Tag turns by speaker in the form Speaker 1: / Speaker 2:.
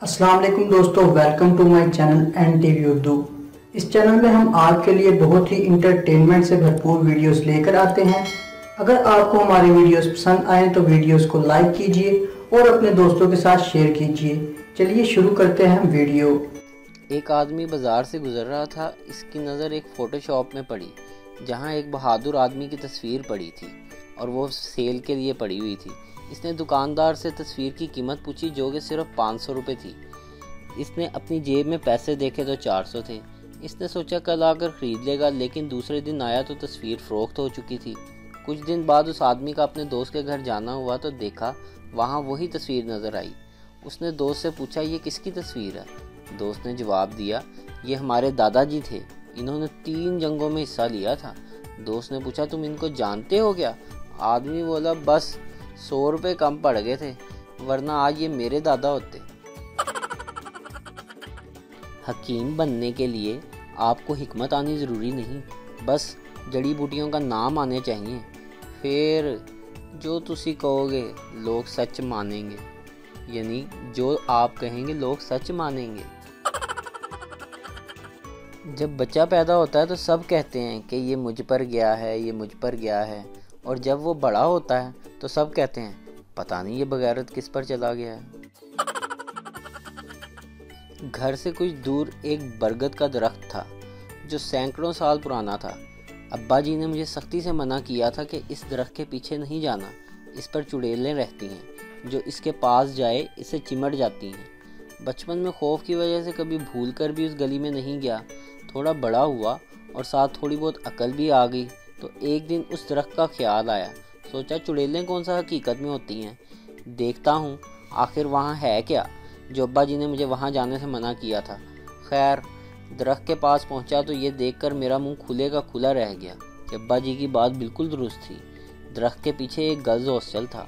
Speaker 1: अस्सलाम वालेकुम दोस्तों, welcome to my channel NTV Urdu. इस चैनल में हम आपके लिए बहुत ही इंटरटेनमेंट से भरपूर वीडियोस लेकर आते हैं। अगर आपको हमारे वीडियोस पसंद आए तो वीडियोस को लाइक कीजिए और अपने दोस्तों के साथ शेयर कीजिए। चलिए शुरू करते हैं वीडियो।
Speaker 2: एक आदमी बाजार से गुजर रहा था। इसकी नज़र एक फ़ोटोशॉप में पड़ी जहां एक बहादुर आदमी की तस्वीर पड़ी थी और वो सेल के लिए पड़ी हुई थी। इसने दुकानदार से तस्वीर की कीमत पूछी जो कि सिर्फ 500 रुपये थी। इसने अपनी जेब में पैसे देखे तो 400 थे। इसने सोचा कल आकर ख़रीद लेगा, लेकिन दूसरे दिन आया तो तस्वीर फ़रोख्त हो चुकी थी। कुछ दिन बाद उस आदमी का अपने दोस्त के घर जाना हुआ तो देखा वहाँ वही तस्वीर नज़र आई। उसने दोस्त से पूछा ये किसकी तस्वीर है? दोस्त ने जवाब दिया ये हमारे दादाजी थे, इन्होंने 3 जंगों में हिस्सा लिया था। दोस्त ने पूछा तुम इनको जानते हो क्या? आदमी बोला बस 100 रुपये कम पड़ गए थे, वरना आज ये मेरे दादा होते। हकीम बनने के लिए आपको हिकमत आनी ज़रूरी नहीं, बस जड़ी बूटियों का नाम आने चाहिए। फिर जो तुसी कहोगे लोग सच मानेंगे, यानी जो आप कहेंगे लोग सच मानेंगे। जब बच्चा पैदा होता है तो सब कहते हैं कि ये मुझ पर गया है, ये मुझ पर गया है, और जब वो बड़ा होता है तो सब कहते हैं पता नहीं ये बगैरत किस पर चला गया है। घर से कुछ दूर एक बरगद का दरख्त था जो सैकड़ों साल पुराना था। अब्बा जी ने मुझे सख्ती से मना किया था कि इस दरख्त के पीछे नहीं जाना, इस पर चुड़ैलें रहती हैं, जो इसके पास जाए इसे चिमट जाती हैं। बचपन में खौफ की वजह से कभी भूल कर भी उस गली में नहीं गया। थोड़ा बड़ा हुआ और साथ थोड़ी बहुत अकल भी आ गई तो एक दिन उस दरख्त का ख्याल आया। सोचा चुड़ैलें कौन सा हकीकत में होती हैं, देखता हूँ आखिर वहाँ है क्या जो अब्बा जी ने मुझे वहाँ जाने से मना किया था। खैर दरख्त के पास पहुँचा तो ये देखकर मेरा मुंह खुले का खुला रह गया कि अब्बा जी की बात बिल्कुल दुरुस्त थी। दरख्त के पीछे एक गर्ल्स हॉस्टल था।